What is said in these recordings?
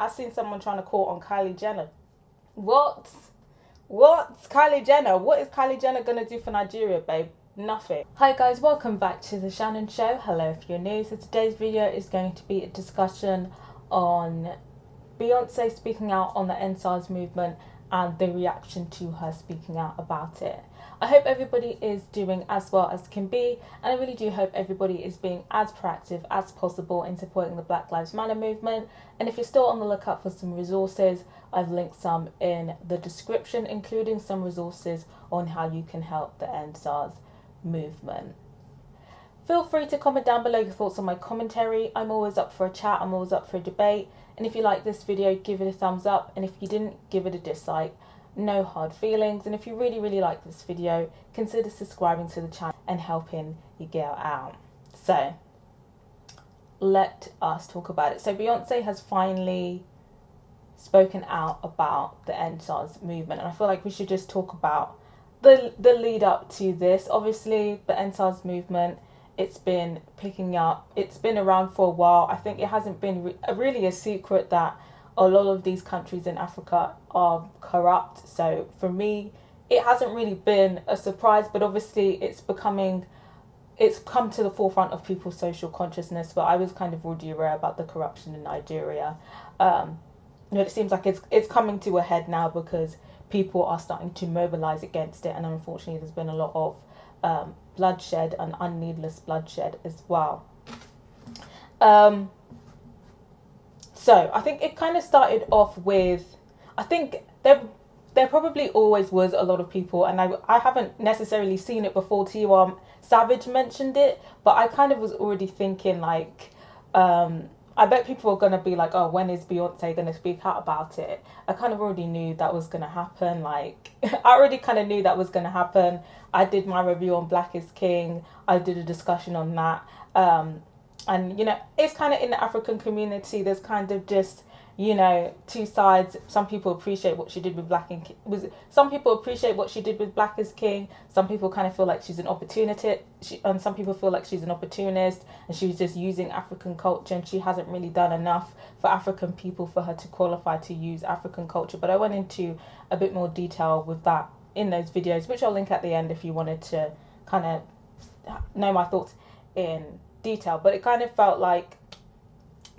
I've seen someone trying to call on Kylie Jenner. What? Kylie Jenner? What is Kylie Jenner gonna do for Nigeria, babe? Nothing. Hi guys, welcome back to the Shannon Show. Hello if you're new. So today's video is going to be a discussion on Beyoncé speaking out on the Sars movement and the reaction to her speaking out about it. I hope everybody is doing as well as can be, and I really do hope everybody is being as proactive as possible in supporting the Black Lives Matter movement. And if you're still on the lookout for some resources, I've linked some in the description, including some resources on how you can help the Sars movement. Feel free to comment down below your thoughts on my commentary. I'm always up for a chat, I'm always up for a debate. And if you like this video, give it a thumbs up, and if you didn't, give it a dislike. No hard feelings. And if you really like this video, consider subscribing to the channel and helping your girl out. So let us talk about it. So Beyoncé has finally spoken out about the Sars movement, and I feel like we should just talk about the lead up to this. Obviously the Sars movement, it's been picking up, it's been around for a while. I think it hasn't been really a secret that a lot of these countries in Africa are corrupt. So for me, it hasn't really been a surprise, but obviously it's come to the forefront of people's social consciousness. But I was kind of already aware about the corruption in Nigeria. It seems like it's coming to a head now because people are starting to mobilize against it, and unfortunately there's been a lot of bloodshed and needless bloodshed as well. So I think it kind of started off with, I think there probably always was a lot of people, and I haven't necessarily seen it before till Savage mentioned it, but I kind of was already thinking like, I bet people are going to be like, oh, when is Beyoncé going to speak out about it? I kind of already knew that was going to happen. Like, I already kind of knew that was going to happen. I did my review on Black is King. I did a discussion on that. And, you know, it's kind of in the African community, there's kind of just, you know, two sides. Some people appreciate what she did with some people appreciate what she did with Black is King. Some people kind of feel like she's an opportunist, and some people feel like she's an opportunist and she was just using African culture, and she hasn't really done enough for African people for her to qualify to use African culture. But I went into a bit more detail with that in those videos, which I'll link at the end if you wanted to kind of know my thoughts in detail. But it kind of felt like,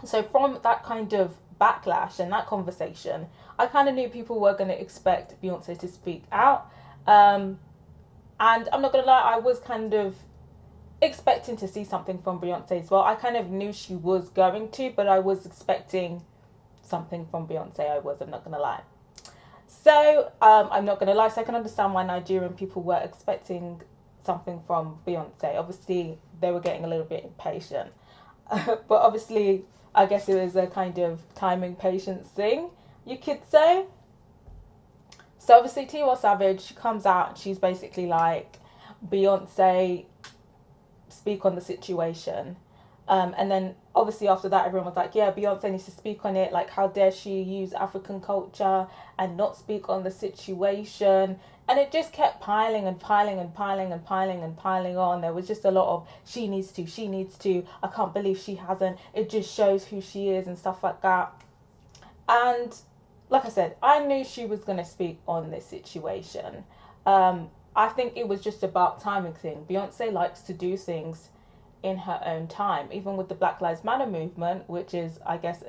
so from that kind of backlash and that conversation, I kind of knew people were going to expect Beyoncé to speak out, and I'm not gonna lie, I was kind of expecting to see something from Beyoncé as well. I kind of knew she was going to, but I was expecting something from Beyoncé. I'm not gonna lie. So I'm not gonna lie, so I can understand why Nigerian people were expecting something from Beyoncé. Obviously they were getting a little bit impatient, but obviously I guess it was a kind of timing patience thing, you could say. So obviously Tiwa Savage, she comes out and she's basically like, Beyoncé, speak on the situation. And then obviously after that everyone was like, yeah, Beyoncé needs to speak on it. Like, how dare she use African culture and not speak on the situation? And it just kept piling on. There was just a lot of, she needs to, I can't believe she hasn't, it just shows who she is and stuff like that. And like I said, I knew she was going to speak on this situation. I think it was just about timing thing. Beyoncé likes to do things in her own time, even with the Black Lives Matter movement, which is, I guess,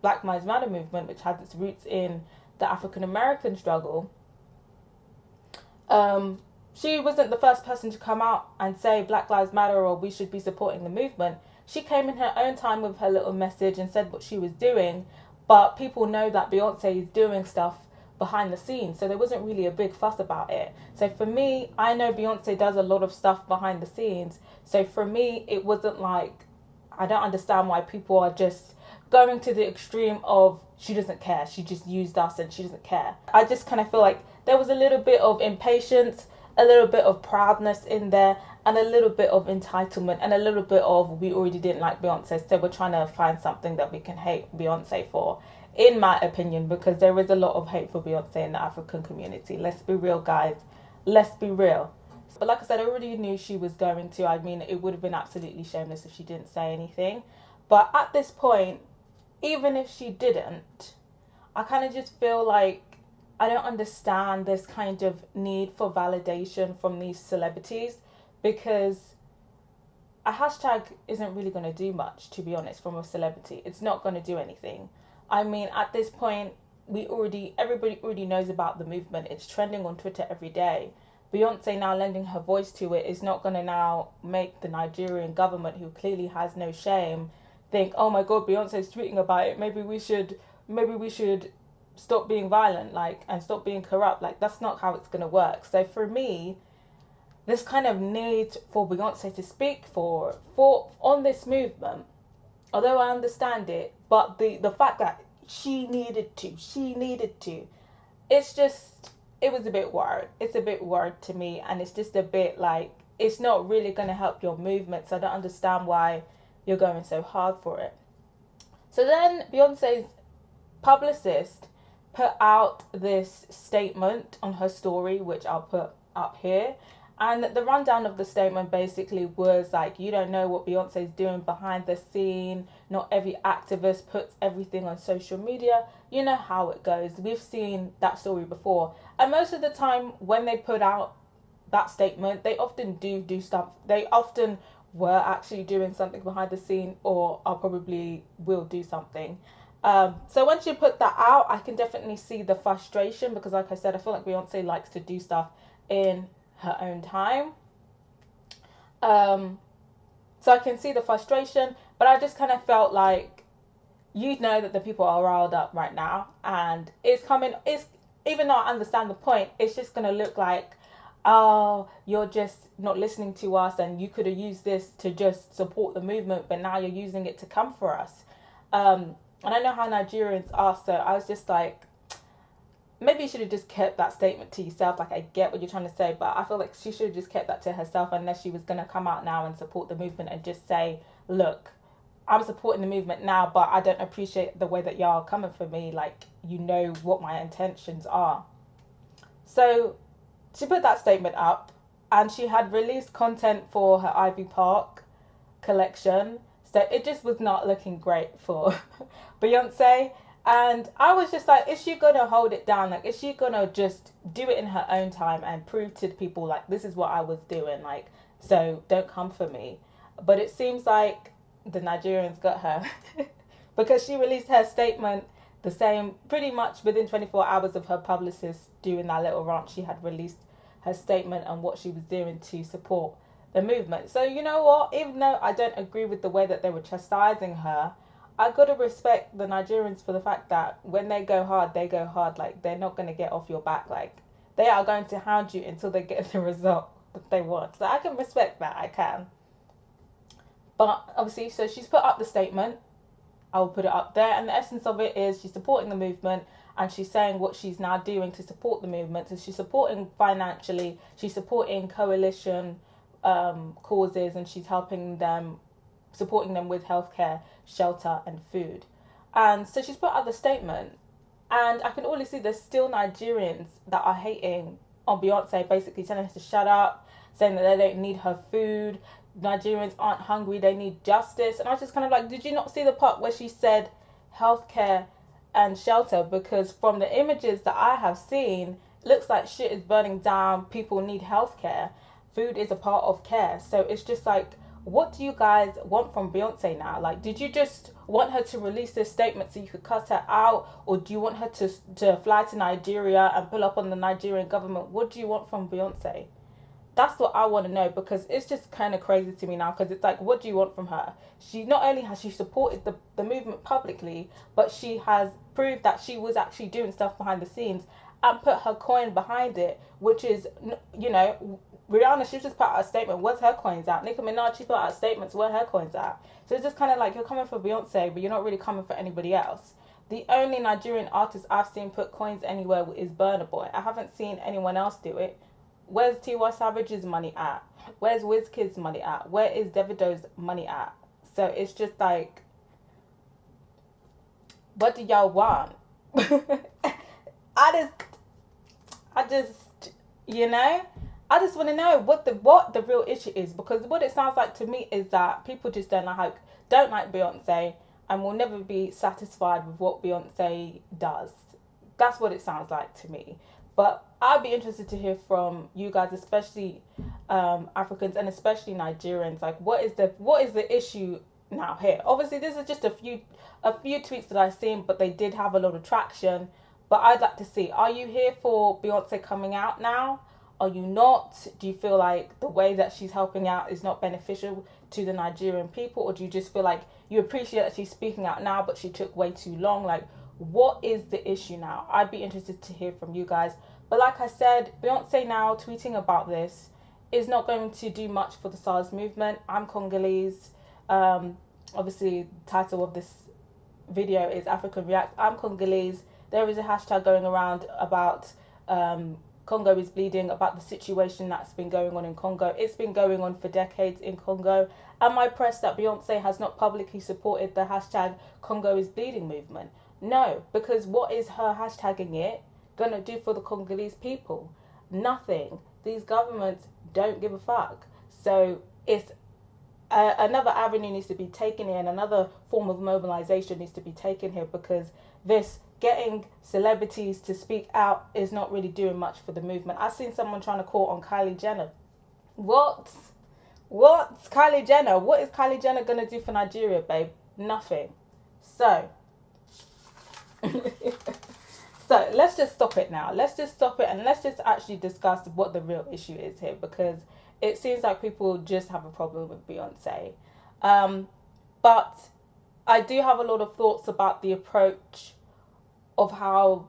Black Lives Matter movement, which has its roots in the African American struggle. She wasn't the first person to come out and say Black Lives Matter or we should be supporting the movement. She came in her own time with her little message and said what she was doing, but people know that Beyoncé is doing stuff behind the scenes, so there wasn't really a big fuss about it. So for me, I know Beyoncé does a lot of stuff behind the scenes, so for me it wasn't like, I don't understand why people are just going to the extreme of she doesn't care, she just used us and she doesn't care. I just kind of feel like there was a little bit of impatience, a little bit of proudness in there, and a little bit of entitlement, and a little bit of, we already didn't like Beyoncé, so we're trying to find something that we can hate Beyoncé for, in my opinion, because there is a lot of hate for Beyoncé in the African community. Let's be real, guys. Let's be real. But like I said, I already knew she was going to. I mean, it would have been absolutely shameless if she didn't say anything. But at this point, even if she didn't, I kind of just feel like I don't understand this kind of need for validation from these celebrities, because a hashtag isn't really going to do much, to be honest, from a celebrity. It's not going to do anything. I mean, at this point, everybody already knows about the movement. It's trending on Twitter every day. Beyonce now lending her voice to it is not going to now make the Nigerian government, who clearly has no shame, think, oh my God, Beyonce's tweeting about it. Maybe we should stop being violent, like, and stop being corrupt. Like, that's not how it's going to work. So for me, this kind of need for Beyonce to speak for on this movement, although I understand it, but the fact that she needed to, it's just, it was a bit weird. It's a bit weird to me, and it's just a bit like, it's not really going to help your movement, so I don't understand why you're going so hard for it. So then Beyonce's publicist put out this statement on her story, which I'll put up here. And the rundown of the statement basically was like, you don't know what Beyonce's doing behind the scene. Not every activist puts everything on social media. You know how it goes. We've seen that story before. And most of the time when they put out that statement, they often do stuff. They often were actually doing something behind the scene, or are probably will do something. So once you put that out, I can definitely see the frustration, because like I said, I feel like Beyonce likes to do stuff in her own time. So I can see the frustration, but I just kind of felt like, you know, that the people are riled up right now, and it's even though I understand the point, it's just going to look like, oh, you're just not listening to us, and you could have used this to just support the movement, but now you're using it to come for us. And I know how Nigerians are, so I was just like, maybe you should have just kept that statement to yourself. Like, I get what you're trying to say, but I feel like she should have just kept that to herself, unless she was going to come out now and support the movement and just say, look, I'm supporting the movement now, but I don't appreciate the way that y'all are coming for me. Like, you know what my intentions are. So she put that statement up, and she had released content for her Ivy Park collection. So it just was not looking great for Beyonce. And I was just like, is she going to hold it down? Like, is she going to just do it in her own time and prove to the people, like, this is what I was doing? Like, so don't come for me. But it seems like the Nigerians got her because she released her statement the same, pretty much within 24 hours of her publicist doing that little rant. She had released her statement and what she was doing to support the movement. So you know what? Even though I don't agree with the way that they were chastising her, I gotta respect the Nigerians for the fact that when they go hard, they go hard. Like, they're not gonna get off your back. Like, they are going to hound you until they get the result that they want. So I can respect that. I can. But obviously, so she's put up the statement. I'll put it up there, and the essence of it is she's supporting the movement, and she's saying what she's now doing to support the movement. So she's supporting financially, she's supporting coalition causes, and she's helping them, supporting them with healthcare, shelter, and food. And so she's put out the statement, and I can already see there's still Nigerians that are hating on Beyonce, basically telling her to shut up, saying that they don't need her food. Nigerians aren't hungry, they need justice. And I was just kind of like, did you not see the part where she said healthcare and shelter? Because from the images that I have seen, it looks like shit is burning down, people need healthcare. Food is a part of care. So it's just like, what do you guys want from Beyonce now? Like, did you just want her to release this statement so you could cuss her out? Or do you want her to fly to Nigeria and pull up on the Nigerian government? What do you want from Beyonce? That's what I want to know, because it's just kind of crazy to me now, because it's like, what do you want from her? She not only has she supported the movement publicly, but she has proved that she was actually doing stuff behind the scenes and put her coin behind it, which is, you know, Rihanna, she just put out a statement. Where's her coins at? Nicki Minaj, she put out statements. Where her coins at? So it's just kind of like, you're coming for Beyonce, but you're not really coming for anybody else. The only Nigerian artist I've seen put coins anywhere is Burna Boy. I haven't seen anyone else do it. Where's T.Y. Savage's money at? Where's Wizkid's money at? Where is Davido's money at? So it's just like, what do y'all want? I just, you know, I just want to know what the real issue is, because what it sounds like to me is that people just don't like Beyonce. and will never be satisfied with what Beyonce does. That's what it sounds like to me. But I'd be interested to hear from you guys, especially Africans and especially Nigerians. Like, what is the issue now here? Obviously, this is just a few tweets that I've seen, but they did have a lot of traction. But I'd like to see, are you here for Beyonce coming out now? Are you not? Do you feel like the way that she's helping out is not beneficial to the Nigerian people? Or do you just feel like you appreciate that she's speaking out now, but she took way too long? Like, what is the issue now? I'd be interested to hear from you guys. But like I said, Beyonce now tweeting about this is not going to do much for the Sars movement. I'm Congolese. Obviously, the title of this video is African React. I'm Congolese. There is a hashtag going around about Congo is bleeding, about the situation that's been going on in Congo. It's been going on for decades in Congo. Am I pressed that Beyonce has not publicly supported the hashtag Congo is bleeding movement? No, because what is her hashtagging it going to do for the Congolese people? Nothing. These governments don't give a fuck. So it's another avenue needs to be taken here, and another form of mobilization needs to be taken here, because this getting celebrities to speak out is not really doing much for the movement. I've seen someone trying to call on Kylie Jenner. What? Kylie Jenner? What is Kylie Jenner going to do for Nigeria, babe? Nothing. So, so let's just stop it now. Let's just stop it, and let's just actually discuss what the real issue is here, because it seems like people just have a problem with Beyonce. But I do have a lot of thoughts about the approach of how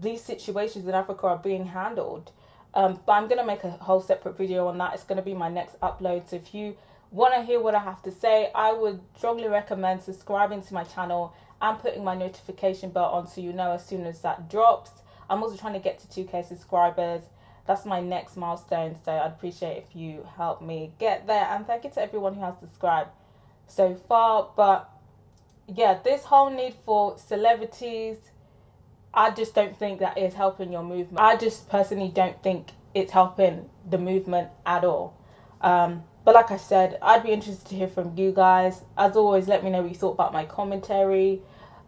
these situations in Africa are being handled. But I'm going to make a whole separate video on that. It's going to be my next upload. So if you want to hear what I have to say, I would strongly recommend subscribing to my channel and putting my notification bell on so you know as soon as that drops. I'm also trying to get to 2K subscribers. That's my next milestone, so I'd appreciate if you help me get there. And thank you to everyone who has subscribed so far. But yeah, this whole need for celebrities, I just don't think that is helping your movement. I just personally don't think it's helping the movement at all. But like I said, I'd be interested to hear from you guys. As always, let me know what you thought about my commentary.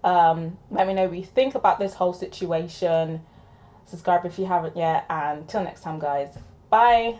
Let me know what you think about this whole situation. Subscribe if you haven't yet, and till next time, guys. Bye.